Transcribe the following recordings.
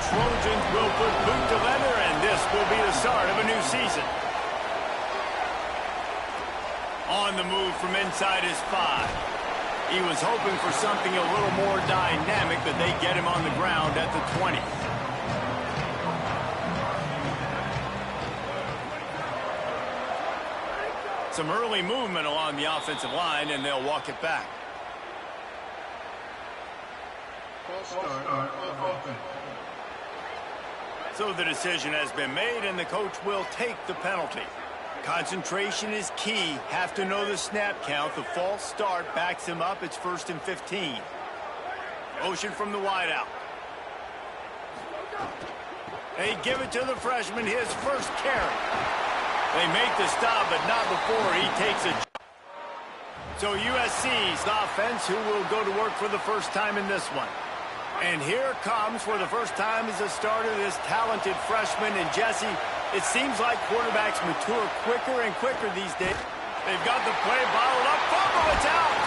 Trojans will put boot to leather, and this will be the start of a new season. On the move from inside his 5. He was hoping for something a little more dynamic, but they get him on the ground at the 20. Some early movement along the offensive line, and they'll walk it back. So the decision has been made, and the coach will take the penalty. Concentration is key. Have to know the snap count. The false start backs him up. It's 1st and 15. Motion from the wideout. They give it to the freshman, his first carry. They make the stop, but not before he takes it. So USC's offense, who will go to work for the first time in this one. And here comes, for the first time as a starter, this talented freshman. And Jesse, it seems like quarterbacks mature quicker and quicker these days. They've got the play bottled up. Fumble, it's out.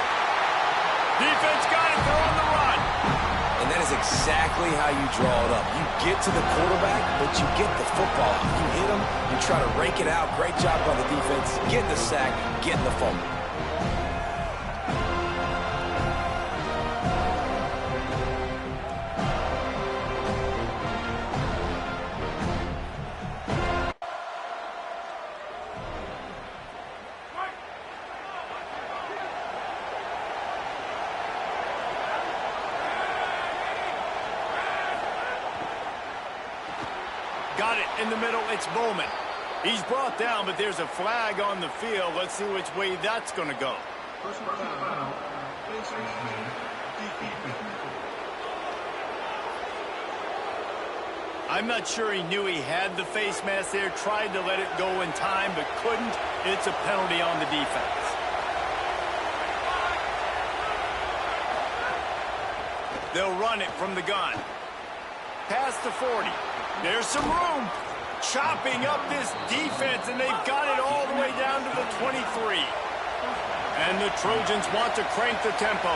Defense got it. They're on the run. And that is exactly how you draw it up. You get to the quarterback, but you get the football. You hit him, you try to rake it out. Great job by the defense. Getting the sack, getting the fumble. Got it in the middle. It's Bowman. He's brought down, but there's a flag on the field. Let's see which way that's going to go. I'm not sure he knew he had the face mask there. Tried to let it go in time, but couldn't. It's a penalty on the defense. They'll run it from the gun. Past the 40. There's some room. Chopping up this defense, and they've got it all the way down to the 23. And the Trojans want to crank the tempo.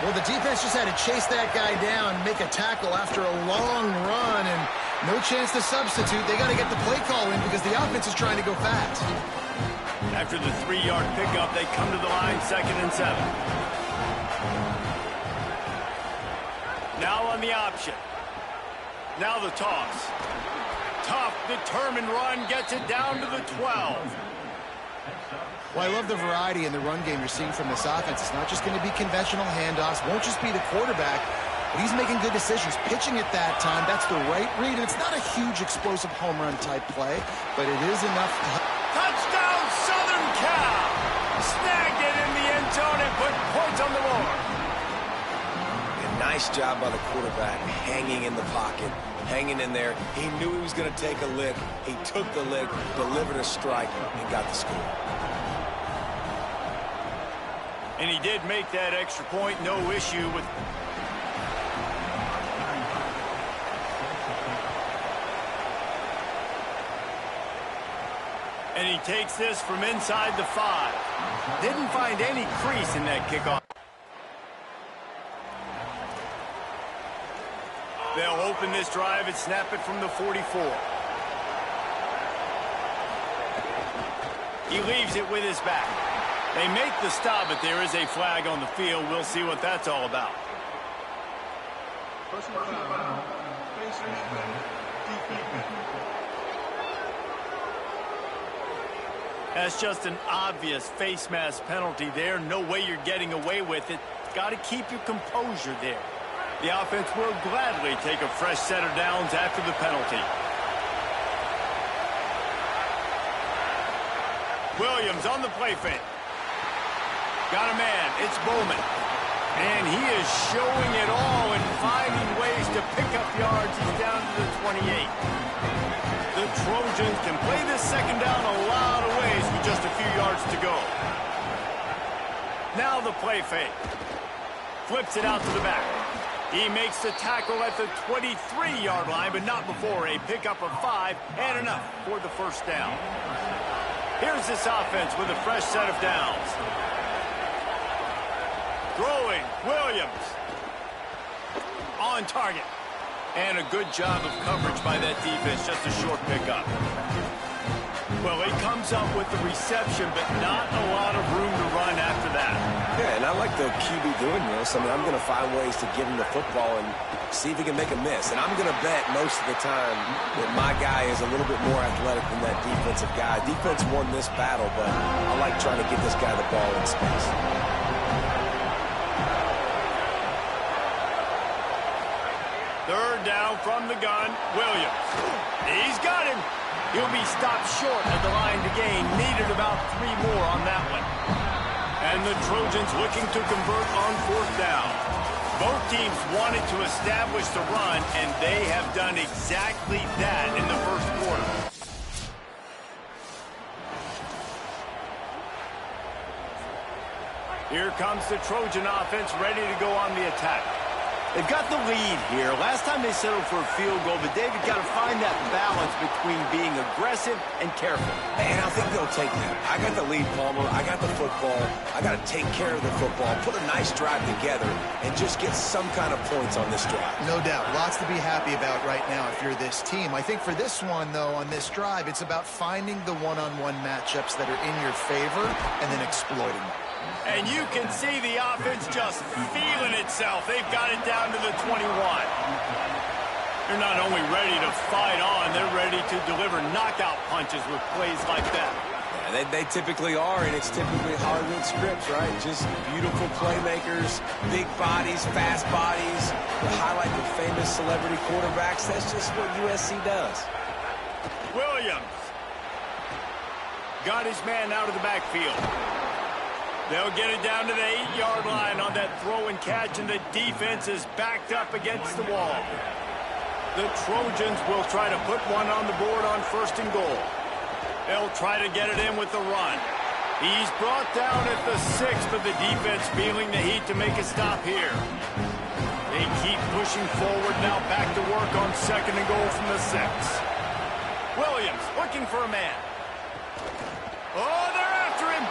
Well, the defense just had to chase that guy down, make a tackle after a long run, and no chance to substitute. They got to get the play call in because the offense is trying to go fast. After the 3-yard pickup, they come to the line, 2nd and 7. Now on the option. Now the toss. Tough, determined run, gets it down to the 12. Well, I love the variety in the run game you're seeing from this offense. It's not just going to be conventional handoffs, won't just be the quarterback, but he's making good decisions. Pitching at that time, that's the right read, and it's not a huge explosive home run type play, but it is enough to... Touchdown, Southern Cal! Snagged it in the end zone and put points on the board. Nice job by the quarterback, hanging in the pocket, hanging in there. He knew he was going to take a lick. He took the lick, delivered a strike, and got the score. And he did make that extra point, no issue with... And he takes this from inside the 5. Didn't find any crease in that kickoff. They'll open this drive and snap it from the 44. He leaves it with his back. They make the stop, but there is a flag on the field. We'll see what that's all about. That's just an obvious face mask penalty there. No way you're getting away with it. Got to keep your composure there. The offense will gladly take a fresh set of downs after the penalty. Williams on the play fake. Got a man. It's Bowman. And he is showing it all and finding ways to pick up yards. He's down to the 28. The Trojans can play this second down a lot of ways with just a few yards to go. Now the play fake. Flips it out to the back. He makes the tackle at the 23-yard line, but not before a pickup of 5 and enough for the first down. Here's this offense with a fresh set of downs. Throwing, Williams. On target. And a good job of coverage by that defense, just a short pickup. Well, he comes up with the reception, but not a lot of room to run after that. Yeah, and I like the QB doing this. I mean, I'm going to find ways to give him the football and see if he can make a miss. And I'm going to bet most of the time that my guy is a little bit more athletic than that defensive guy. Defense won this battle, but I like trying to get this guy the ball in space. Third down from the gun, Williams. He's got him. He'll be stopped short at the line to gain. Needed about 3 more on that one. And the Trojans looking to convert on 4th down. Both teams wanted to establish the run, and they have done exactly that in the first quarter. Here comes the Trojan offense ready to go on the attack. They've got the lead here. Last time they settled for a field goal, but David got to find that balance between being aggressive and careful. And I think they'll take that. I got the lead, Palmer. I got the football. I got to take care of the football, put a nice drive together, and just get some kind of points on this drive. No doubt. Lots to be happy about right now if you're this team. I think for this one, though, on this drive, it's about finding the one-on-one matchups that are in your favor and then exploiting them. And you can see the offense just feeling itself. They've got it down to the 21. They're not only ready to fight on, they're ready to deliver knockout punches with plays like that. Yeah, they typically are, and it's typically Hollywood scripts, right? Just beautiful playmakers, big bodies, fast bodies. To highlight the famous celebrity quarterbacks, that's just what USC does. Williams got his man out of the backfield. They'll get it down to the 8-yard line on that throw and catch, and the defense is backed up against the wall. The Trojans will try to put one on the board on 1st and goal. They'll try to get it in with the run. He's brought down at the 6, but the defense feeling the heat to make a stop here. They keep pushing forward, now back to work on 2nd and goal from the 6. Williams looking for a man. Oh, they're after him.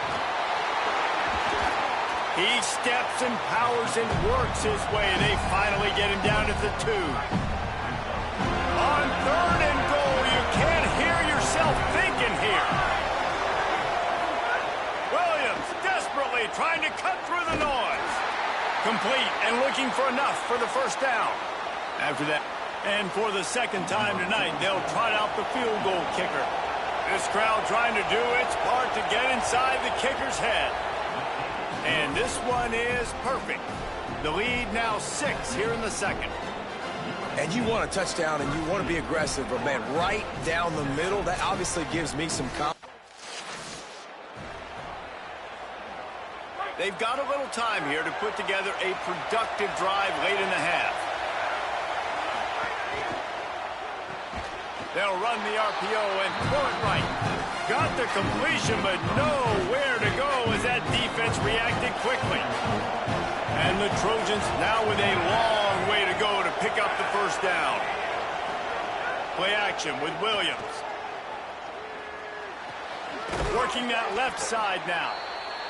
He steps and powers and works his way, and they finally get him down at the 2. On 3rd and goal, you can't hear yourself thinking here. Williams desperately trying to cut through the noise. Complete and looking for enough for the 1st down. After that, and for the 2nd time tonight, they'll trot out the field goal kicker. This crowd trying to do its part to get inside the kicker's head. And this one is perfect. The lead now 6 here in the 2nd. And you want a touchdown and you want to be aggressive, but man, right down the middle, that obviously gives me some confidence. They've got a little time here to put together a productive drive late in the half. They'll run the RPO and throw it right. Got the completion, but nowhere to go as that defense reacted quickly. And the Trojans now with a long way to go to pick up the 1st down. Play action with Williams. Working that left side now.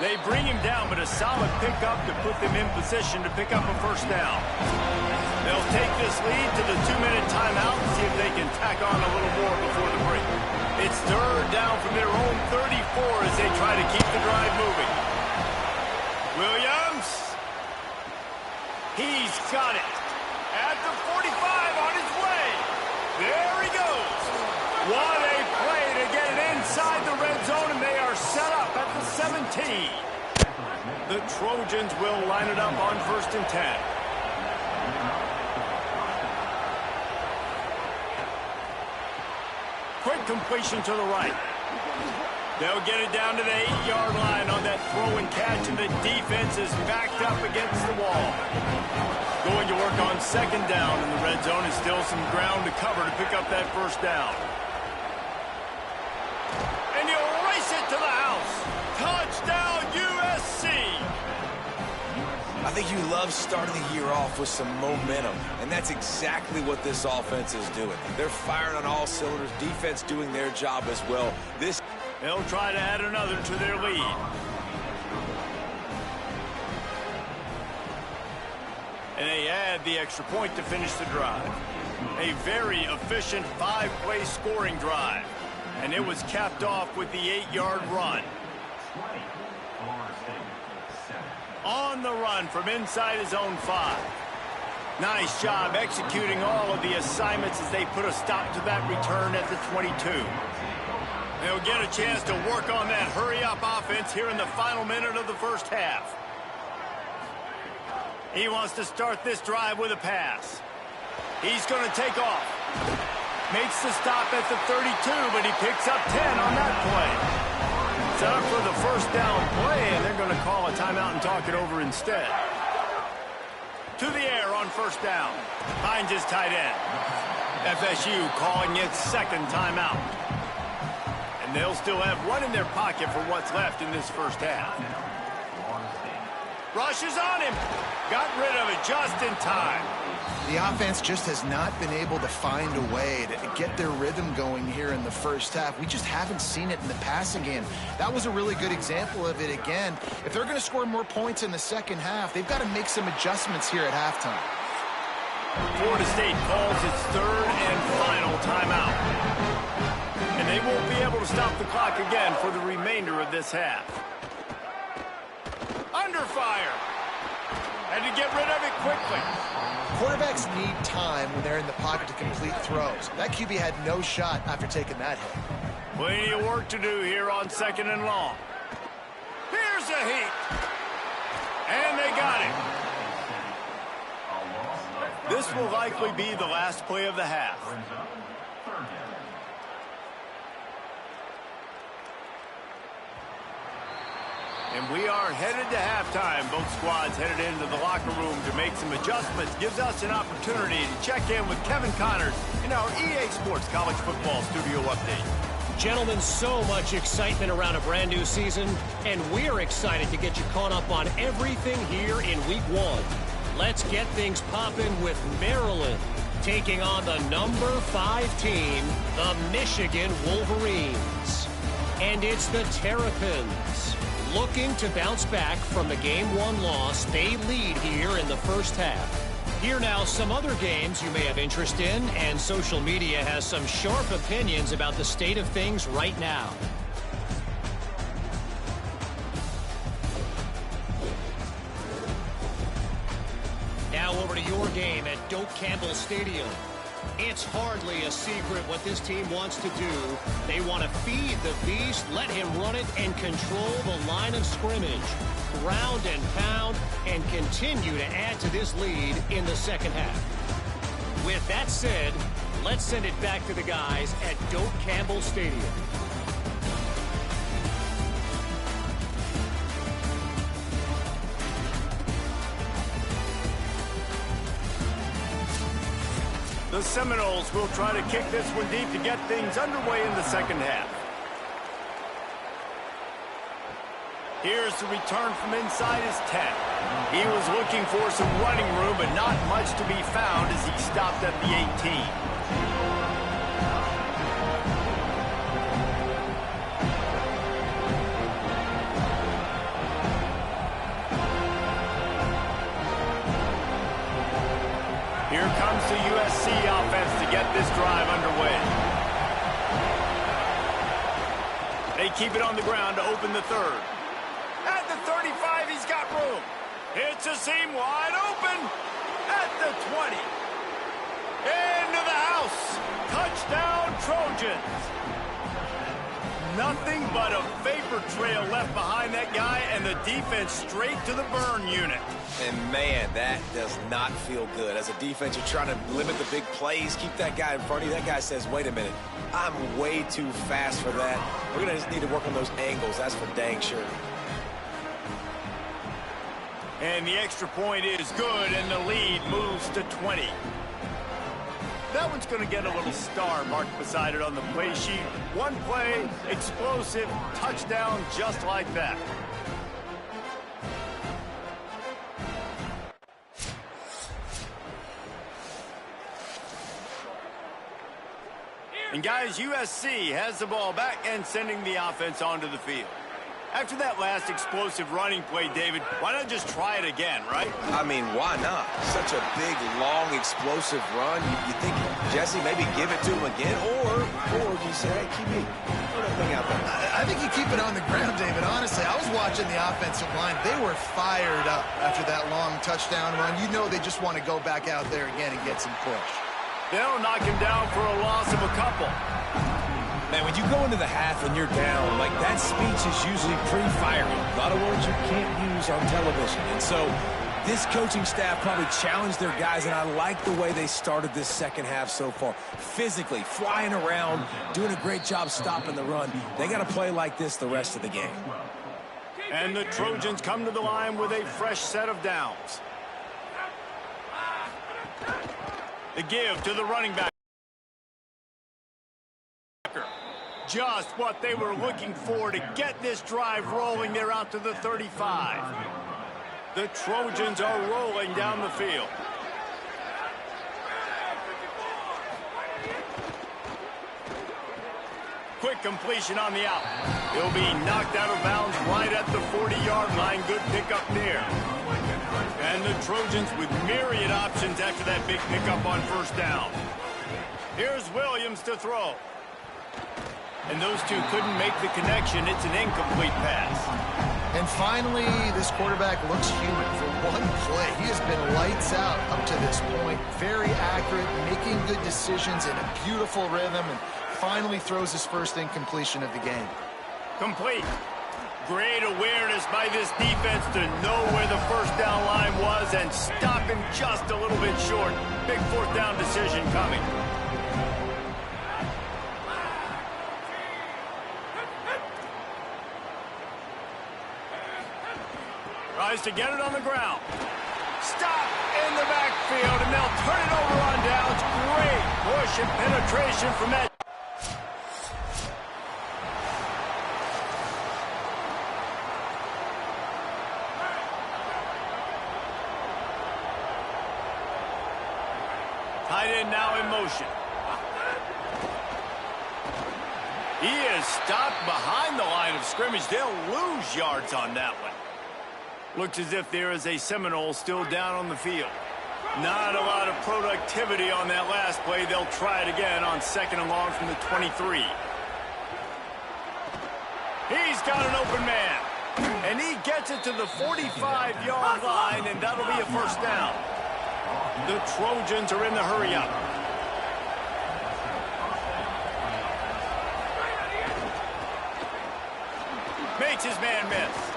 They bring him down, but a solid pickup to put them in position to pick up a 1st down. They'll take this lead to the 2-minute timeout and see if they can tack on a little more before the break. It's 3rd down from their own 34 as they try to keep the drive moving. Williams. He's got it. At the 45 on his way. There he goes. What a play to get it inside the red zone, and they are set up at the 17. The Trojans will line it up on 1st and 10. Quick completion to the right. They'll get it down to the 8-yard line on that throw and catch, and the defense is backed up against the wall. Going to work on 2nd down in the red zone, and still some ground to cover to pick up that 1st down. And you'll race it to the house. Touchdown, USC! I think you love starting the year off with some momentum, and that's exactly what this offense is doing. They're firing on all cylinders, defense doing their job as well. They'll try to add another to their lead. And they add the extra point to finish the drive. A very efficient 5-play scoring drive. And it was capped off with the 8-yard run. On the run from inside his own 5. Nice job executing all of the assignments as they put a stop to that return at the 22. They'll get a chance to work on that hurry-up offense here in the final minute of the first half. He wants to start this drive with a pass. He's going to take off. Makes the stop at the 32, but he picks up 10 on that play. Set up for the first down play, and they're going to call a timeout and talk it over instead. To the air on first down. Finds his tight end. FSU calling its second timeout. And they'll still have one in their pocket for what's left in this first half. Rushes on him. Got rid of it just in time. The offense just has not been able to find a way to get their rhythm going here in the first half. We just haven't seen it in the passing game. That was a really good example of it again. If they're going to score more points in the second half, they've got to make some adjustments here at halftime. Florida State calls its third and final timeout. And they won't be able to stop the clock again for the remainder of this half. Under fire. Had to get rid of it quickly. Quarterbacks need time when they're in the pocket to complete throws. That QB had no shot after taking that hit. Plenty of work to do here on second and long. Here's a heat. And they got it. This will likely be the last play of the half. And we are headed to halftime. Both squads headed into the locker room to make some adjustments. Gives us an opportunity to check in with Kevin Connors in our EA Sports College Football Studio Update. Gentlemen, so much excitement around a brand new season, and we're excited to get you caught up on everything here in Week 1. Let's get things popping with Maryland taking on the number 5 team, the Michigan Wolverines. And it's the Terrapins. Looking to bounce back from the Game 1 loss, they lead here in the first half. Here now some other games you may have interest in, and social media has some sharp opinions about the state of things right now. Now over to your game at Doak Campbell Stadium. It's hardly a secret what this team wants to do. They want to feed the beast, let him run it, and control the line of scrimmage. Ground and pound, and continue to add to this lead in the second half. With that said, let's send it back to the guys at Doak Campbell Stadium. The Seminoles will try to kick this one deep to get things underway in the second half. Here's the return from inside his 10. He was looking for some running room, but not much to be found as he stopped at the 18. Here comes the USC offense to get this drive underway. They keep it on the ground to open the third. At the 35, he's got room. It's a seam wide open. At the 20. Into the house. Touchdown, Trojans. Nothing but a vapor trail left behind that guy, and the defense straight to the burn unit. And, man, that does not feel good. As a defense, you're trying to limit the big plays, keep that guy in front of you. That guy says, wait a minute, I'm way too fast for that. We're going to just need to work on those angles. That's for dang sure. And the extra point is good, and the lead moves to 20. That one's going to get a little star marked beside it on the play sheet. One play, explosive, touchdown just like that. And guys, USC has the ball back and sending the offense onto the field. After that last explosive running play, David, why not just try it again, right? I mean, why not? Such a big, long, explosive run. You think, Jesse, maybe give it to him again? Or you say, hey, keep me, throw that thing out there. I think you keep it on the ground, David. Honestly, I was watching the offensive line. They were fired up after that long touchdown run. You know they just want to go back out there again and get some push. They'll knock him down for a loss of a couple. Man, when you go into the half and you're down, like, that speech is usually pretty fiery. A lot of words you can't use on television. And so this coaching staff probably challenged their guys, and I like the way they started this second half so far. Physically, flying around, doing a great job stopping the run. They got to play like this the rest of the game. And the Trojans come to the line with a fresh set of downs. The give to the running back. Just what they were looking for to get this drive rolling there out to the 35. The Trojans are rolling down the field. Quick completion on the out. He'll be knocked out of bounds right at the 40-yard line. Good pickup there. And the Trojans with myriad options after that big pickup on first down. Here's Williams to throw. And those two couldn't make the connection. It's an incomplete pass. And finally, this quarterback looks human for one play. He has been lights out up to this point. Very accurate, making good decisions in a beautiful rhythm, and finally throws his first incompletion of the game. Complete. Great awareness by this defense to know where the first down line was and stop him just a little bit short. Big fourth down decision coming. Tries to get it on the ground. Stop in the backfield, and they'll turn it over on downs. Great push and penetration from that. Tight end now in motion. He is stopped behind the line of scrimmage. They'll lose yards on that one. Looks as if there is a Seminole still down on the field. Not a lot of productivity on that last play. They'll try it again on second and long from the 23. He's got an open man. And he gets it to the 45-yard line, and that'll be a first down. The Trojans are in the hurry-up. Makes his man miss.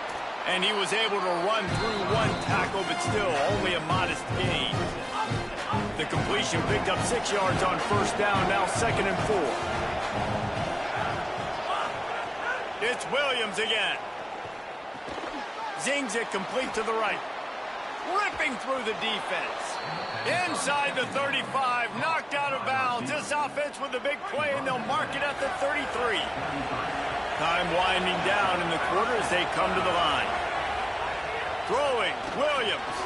And he was able to run through one tackle, but still only a modest gain. The completion picked up 6 yards on first down, now second and 4. It's Williams again. Zings it complete to the right. Ripping through the defense. Inside the 35, knocked out of bounds. This offense with a big play, and they'll mark it at the 33. Time winding down in the quarter as they come to the line. Throwing, Williams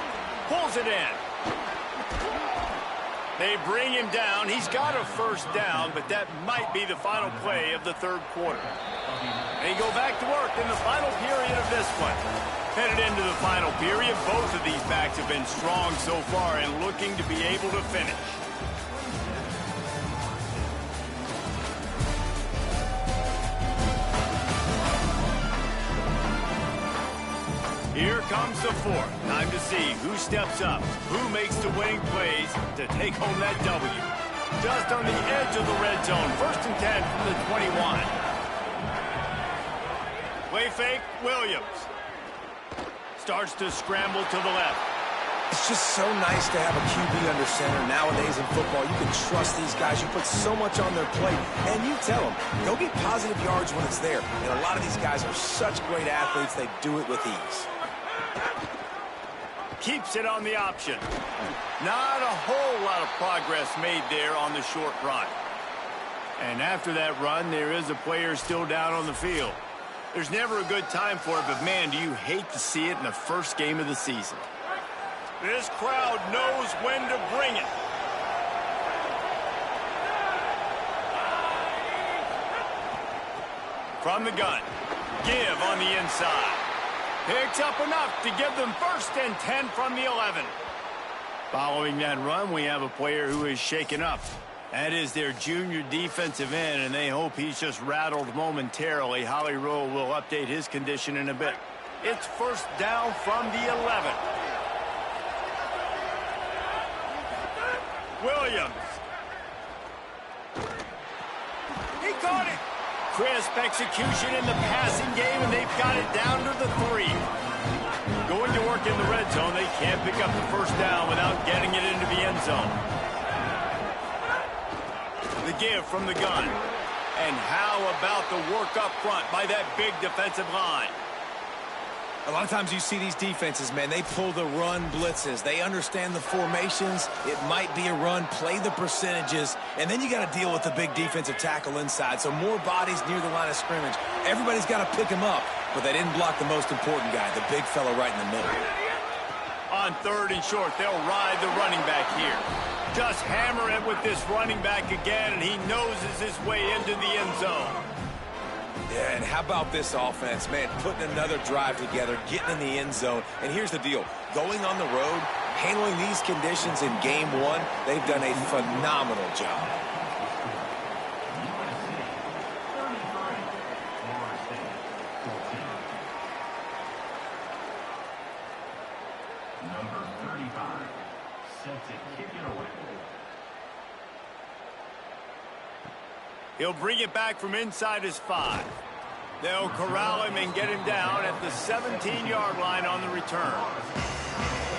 pulls it in. They bring him down. He's got a first down, but that might be the final play of the third quarter. They go back to work in the final period of this one. Headed into the final period, both of these backs have been strong so far and looking to be able to finish. Here comes the fourth. Time to see who steps up, who makes the winning plays to take home that W. Just on the edge of the red zone. First and 10 from the 21. Play fake, Williams. Starts to scramble to the left. It's just so nice to have a QB under center. Nowadays in football, you can trust these guys. You put so much on their plate, and you tell them, go get positive yards when it's there. And a lot of these guys are such great athletes, they do it with ease. Keeps it on the option. Not a whole lot of progress made there on the short run. And after that run, there is a player still down on the field. There's never a good time for it, but man, do you hate to see it in the first game of the season. This crowd knows when to bring it. From the gun. Give on the inside. Picks up enough to give them 1st and 10 from the 11. Following that run, we have a player who is shaken up. That is their junior defensive end, and they hope he's just rattled momentarily. Holly Rowe will update his condition in a bit. It's 1st down from the 11. Williams. He caught it. Crisp execution in the passing game, and they've got it down to the 3. Going to work in the red zone, they can't pick up the 1st down without getting it into the end zone. The give from the gun. And how about the work up front by that big defensive line? A lot of times you see these defenses, man, they pull the run blitzes. They understand the formations. It might be a run, play the percentages, and then you got to deal with the big defensive tackle inside. So more bodies near the line of scrimmage. Everybody's got to pick him up, but they didn't block the most important guy, the big fella right in the middle. On 3rd and short, they'll ride the running back here. Just hammer it with this running back again, and he noses his way into the end zone. Yeah, and how about this offense, man, putting another drive together, getting in the end zone. And here's the deal. Going on the road, handling these conditions in game 1, they've done a phenomenal job. Number 35, set to kick it away. He'll bring it back from inside his 5. They'll corral him and get him down at the 17-yard line on the return.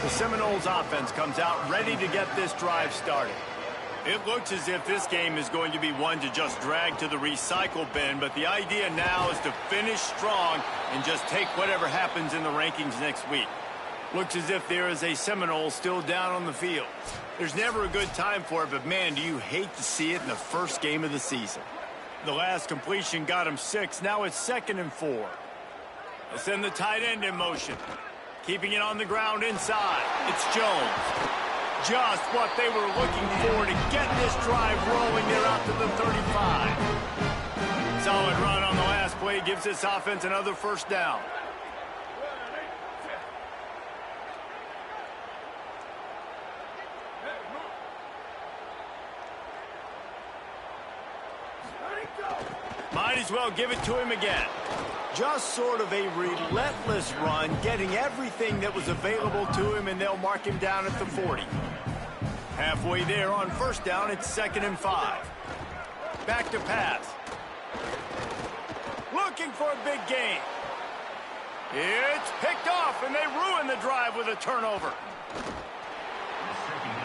The Seminoles offense comes out ready to get this drive started. It looks as if this game is going to be one to just drag to the recycle bin, but the idea now is to finish strong and just take whatever happens in the rankings next week. Looks as if there is a Seminole still down on the field. There's never a good time for it, but man, do you hate to see it in the first game of the season. The last completion got him 6. Now it's 2nd and 4. They send the tight end in motion. Keeping it on the ground inside. It's Jones. Just what they were looking for to get this drive rolling. They're out to the 35. Solid run on the last play gives this offense another 1st down. Might as well give it to him again. Just sort of a relentless run, getting everything that was available to him, and they'll mark him down at the 40. Halfway there on 1st down, it's 2nd and 5. Back to pass. Looking for a big gain. It's picked off, and they ruin the drive with a turnover.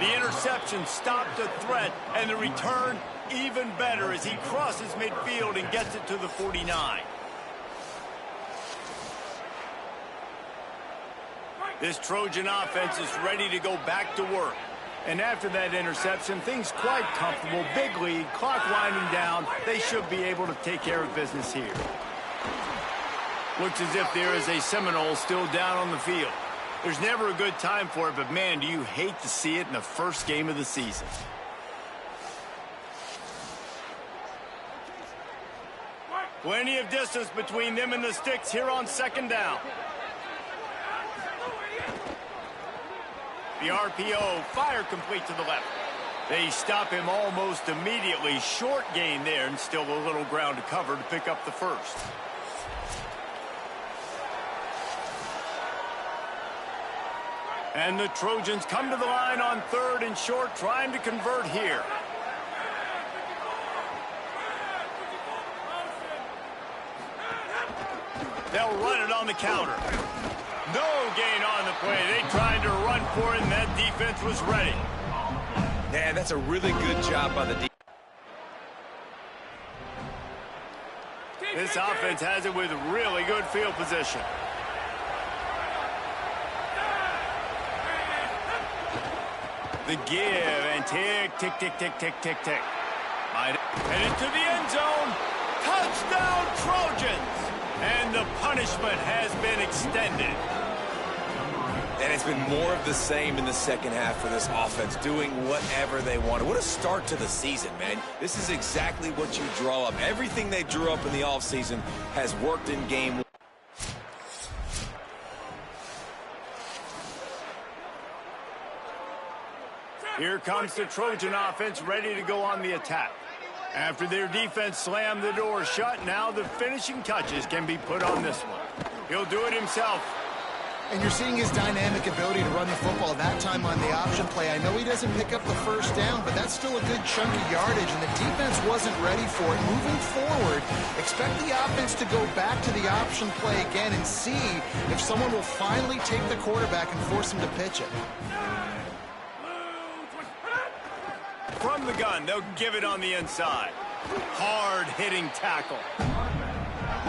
The interception stopped the threat, and the return even better as he crosses midfield and gets it to the 49. This Trojan offense is ready to go back to work. And after that interception, things quite comfortable. Big lead, clock winding down. They should be able to take care of business here. Looks as if there is a Seminole still down on the field. There's never a good time for it, but man, do you hate to see it in the first game of the season. Plenty of distance between them and the sticks here on 2nd down. The RPO, fire complete to the left. They stop him almost immediately. Short gain there, and still a little ground to cover to pick up the 1st. And the Trojans come to the line on 3rd and short, trying to convert here. They'll run it on the counter. No gain on the play. They tried to run for it, and that defense was ready. Yeah, that's a really good job by the defense. This offense has it with really good field position. The give, and tick, tick, tick, tick, tick, tick, tick. And into the end zone. Touchdown, Trojans! And the punishment has been extended. And it's been more of the same in the second half for this offense, doing whatever they wanted. What a start to the season, man. This is exactly what you draw up. Everything they drew up in the offseason has worked in game 1. Here comes the Trojan offense ready to go on the attack. After their defense slammed the door shut, now the finishing touches can be put on this one. He'll do it himself. And you're seeing his dynamic ability to run the football, that time on the option play. I know he doesn't pick up the first down, but that's still a good chunk of yardage, and the defense wasn't ready for it. Moving forward, expect the offense to go back to the option play again and see if someone will finally take the quarterback and force him to pitch it. From the gun, they'll give it on the inside. Hard-hitting tackle.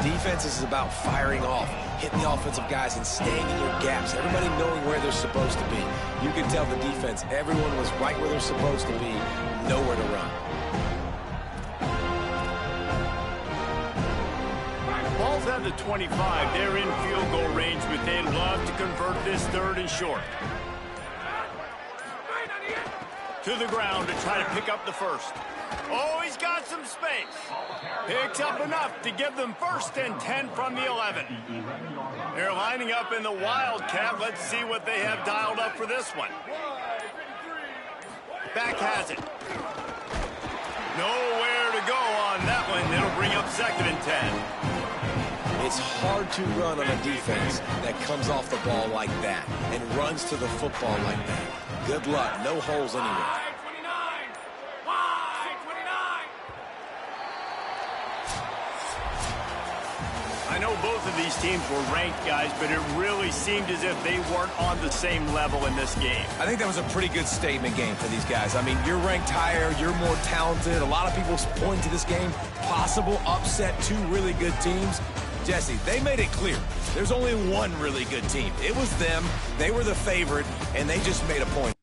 Defense is about firing off, hitting the offensive guys and staying in your gaps, everybody knowing where they're supposed to be. You can tell the defense, everyone was right where they're supposed to be, nowhere to run. Ball's at the 25. They're in field goal range, but they'd love to convert this 3rd and short. To the ground to try to pick up the first. Oh, he's got some space. Picks up enough to give them 1st and 10 from the 11. They're lining up in the Wildcat. Let's see what they have dialed up for this one. Back has it. Nowhere to go on that one. It'll bring up 2nd and 10. It's hard to run on a defense that comes off the ball like that and runs to the football like that. Good luck. No holes anywhere. I know both of these teams were ranked, guys, but it really seemed as if they weren't on the same level in this game. I think that was a pretty good statement game for these guys. I mean, you're ranked higher, you're more talented. A lot of people point to this game, possible upset, 2 really good teams. Jesse, they made it clear. There's only one really good team. It was them. They were the favorite, and they just made a point.